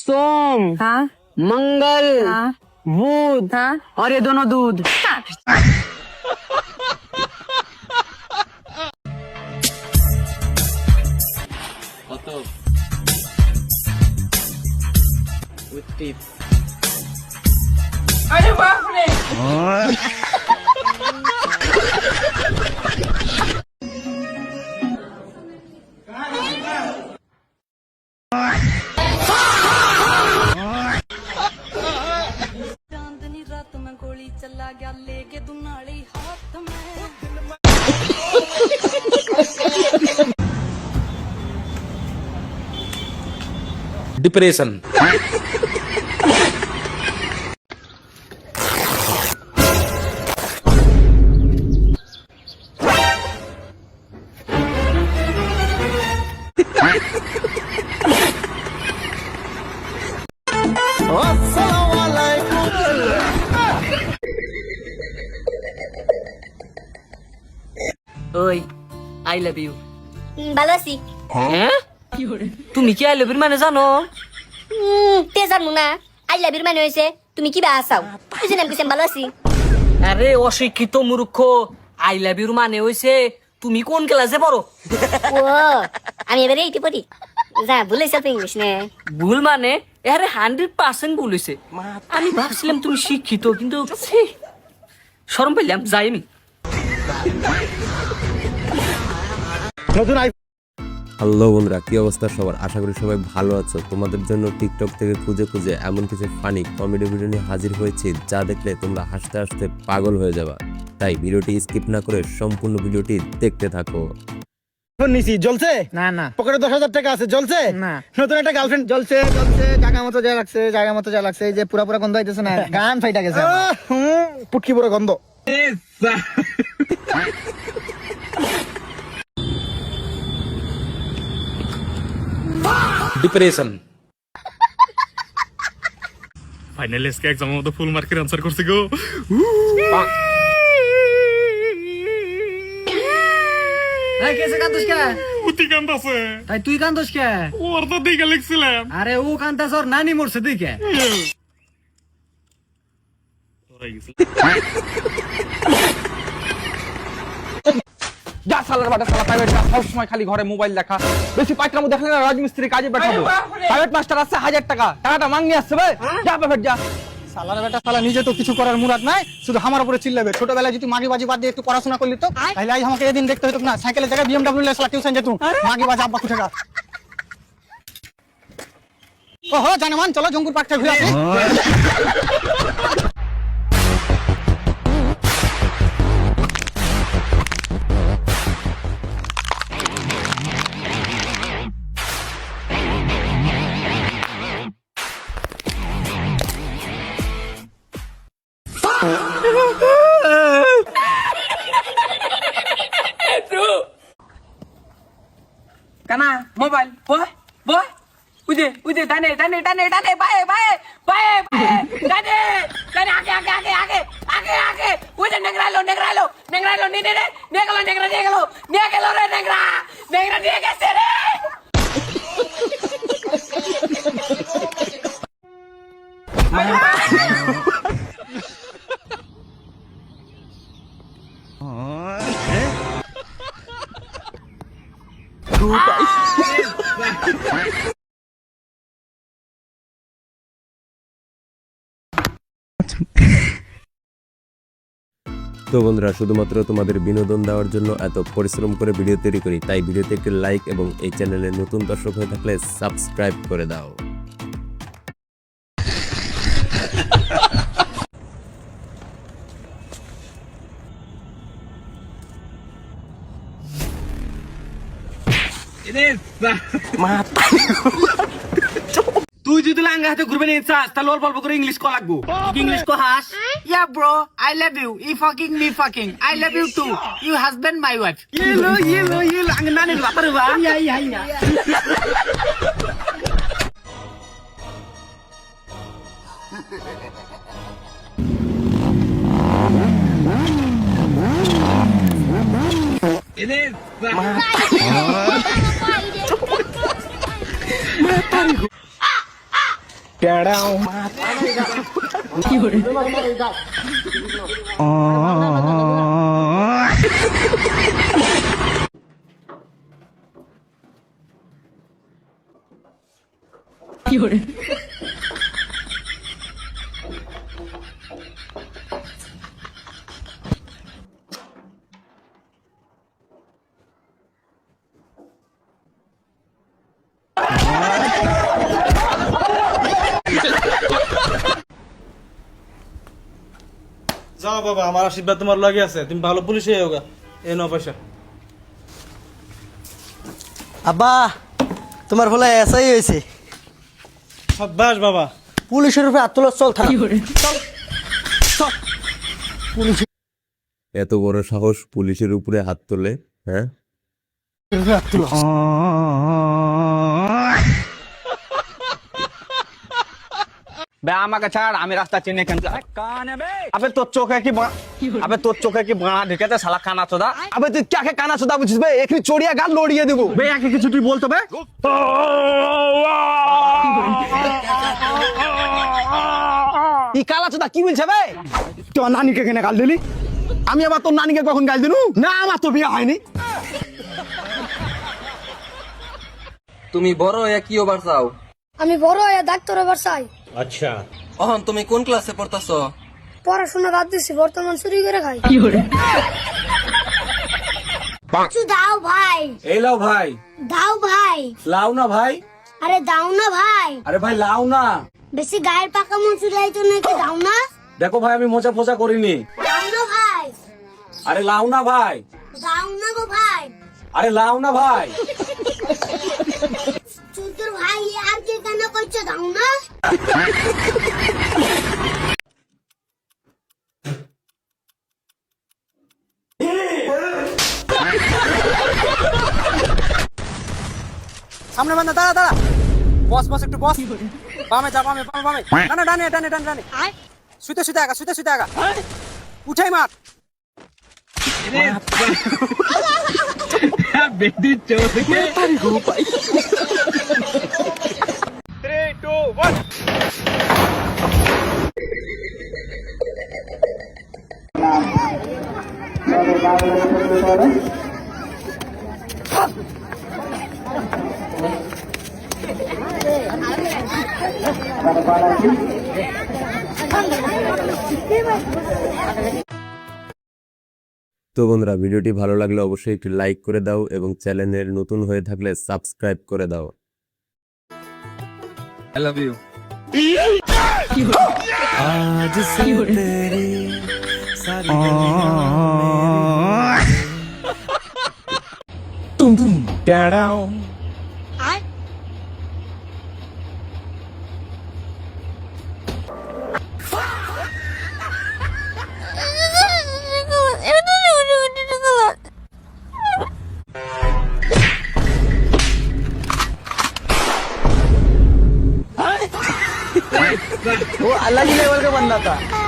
सोम हाँ मंगल हाँ बुध हाँ और ये दोनों दूध। अरे बाप रे चांदनी रात में गोली चला गया लेके दुनाली हाथ में डिप्रेशन। ओए आई लव यू। ভালো আছি তুমি কি আই লভ ইউ মানে জানো? তে জানো না আই লাভ ইউর মানে হয়েছে তুমি কি বা আসাও বুঝে নাম কিছু ভালো আছি আরে অশিক্ষিত মূর্খ, আই লাভ ইউর মানে হইছে তুমি কোন ক্লাসে পড়ো। ও আমি এবারে এইটি পড়ি যা ভুলেছ তো ইংলিশ নে ভুল মানে আরে 100% ভুল হইছে। আমি ভাবছিলাম তুমি শিক্ষিত, কিন্তু ছি, শরম পেলাম, যাই আমি। হ্যালো বন্ধুরা, কি অবস্থা সবার? আশা করি সবাই ভালো আছো। তোমাদের জন্য টিকটক থেকে খুঁজে খুঁজে এমন কিছু ফানি কমেডি ভিডিও নিয়ে হাজির হয়েছি যা দেখলে তোমরা হাসতে হাসতে পাগল হয়ে যাবা। তাই ভিডিওটি স্কিপ না করে সম্পূর্ণ ভিডিওটি দেখতে থাকো। নিছি জ্বলছে না না পকেটে 10,000 টাকা আছে, জ্বলছে না। নতুন একটা গার্লফ্রেন্ড, জ্বলছে জ্বলছে জায়গা মতো যা লাগছে, জায়গা মতো যা লাগছে, এই যে পুরা পুরা গন্ধ হইতেছে না, গান ফাইটা গেছে পুটকি পুরো গন্ধ। ডিপ্রেশন। ফাইনালি আজকে এক্সামের মতো ফুল মার্কের আনসার করছি গো। এই কেসে কান্দস কে? উতি কান্দাছে। তাই তুই কান্দস কে? ওর তো দিকে লিখছিলাম। আরে ও কান্দাস ওর নানি মরছে দিকে। যা সালার বাটা সালা প্রাইভেট ক্লাস সব সময় খালি ঘরে মোবাইল দেখা, বেশি পাইটামো দেখলে না রাজমিস্ত্রি কাজে পাঠাবো। প্রাইভেট মাস্টার আছে 1000 টাকা, টাকাটা মাঙ্গি আসছে ভাই, যা প্রাইভেট যা। সালার বেটা সালা নিজে তো কিছু করার মুরাদ নাই, শুধু আমার উপরে চিল্লাবে। ছোটবেলায় যদি মাগি বাজি বাদ দিয়ে একটু পড়াশোনা করলি তো তাহলে আজ আমাকে এদিন দেখতে হতো না, সাইকেলের জায়গায় BMW লে সালা টিউশন যেত। মাগি বাজি আব্বা কুঠে গা। ওহো জানেমান, চলো জঙ্গুর পার্কটা ঘুরে আসি। কানা মোবাইল বয় বয়, উদে উদে, টানে টানে টানে টানে, বায়ে বায়ে বায়ে বায়ে, টানে টানে, আগে আগে আগে আগে আগে আগে, উদে নেগরালো নেগরালো নেগরালো, নে নে নে গেলো, নেগরা নিয়ে গেলো, নিয়ে গেলো রে, নেগরা নেগরা নিয়ে গেছে রে। তো বন্ধুরা, শুধুমাত্র তোমাদের বিনোদন দেওয়ার জন্য এত পরিশ্রম করে ভিডিও তৈরি করি, তাই ভিডিওতে একটি লাইক এবং এই চ্যানেলে নতুন দর্শক হয়ে থাকলে সাবস্ক্রাইব করে দাও। তুই যদি লাঙ্গা হাতে ঘুরবে নিয়ে চাস তাহলে অল্প অল্প করে ইংলিশ কল লাগবো। ইংলিশ কো হাস? Yeah bro, I love you, ই fucking me fucking, I love you too, you husband my wife. Yellow yellow yellow আঙ্গ নানি বাতারে বা। ইয়া ইয়া ইয়া যাও বাবা, আমার আশীর্বাদ তোমার লাগে আছে, তুমি ভালো পুলিশ হয়ে হোগা। এই নাও পয়সা। আব্বা তোমার বলে এসআই হয়েছে। সাব্বাস বাবা। পুলিশের উপরে হাত তোলা, চল থানা। এত বড় সাহস পুলিশের উপরে হাত তোলে, হ্যাঁ? বে আমাকে ছাড়, আমি রাস্তা চিনি কেন? আবে তোর চোখে কি আবে তোর চোখে কি বাঁড়া ঢেকেছে শালা কানা চোদা? আবে তুই কাকে কানা চোদা বুঝিস বে? এখানে চড়িয়া গাল লড়িয়ে দেবো বে। একে কিছু তুই বলতো বে? এই কালা চোদা কি বলছে বে? তোর নানিকে কেন গাল দিলি? আমি আবার তোর নানিকে কখন গাল দিলু? না আমার তো বিয়ে হয়নি। তুমি বড় হয়ে কি ওভার চাও? আমি বড় হয়ে ডাক্তার হবার চাই। অহন তুমি কোন ক্লাসে পড়তাছো? পড়াশোনা বাদ দিছি, বর্তমান চুরি করে খাই। কিছু দাও ভাই, এই লাও ভাই। দাও ভাই। লাও না ভাই। আরে দাও না ভাই, আরে ভাই লাও না। বেশি গায়ের পাকা মচুলাই তো নাকি, দাও না। দেখো ভাই আমি মোচা ফোচা করিনি। দাও না ভাই, আরে লাও না ভাই। দাও না গো ভাই। আরে লাও না ভাই। চুদুর ভাই আর কে কেন করছো, দাও না। সামনে বান্দা, দাঁড়া দাঁড়া। বস বস, একটু বস। বামে যা, বামে বামে বামে। ডানে ডানে ডানে ডানে ডানে। শুতে শুতে আগা, শুতে শুতে আগা। উঠাই মার। তো বন্ধুরা, ভিডিওটি ভালো লাগলে অবশ্যই একটি লাইক করে দাও এবং চ্যানেলের নতুন হয়ে থাকলে সাবস্ক্রাইব করে দাও। I love you. आज से तेरी सारी वो अलग ही लेवल का बंदा था।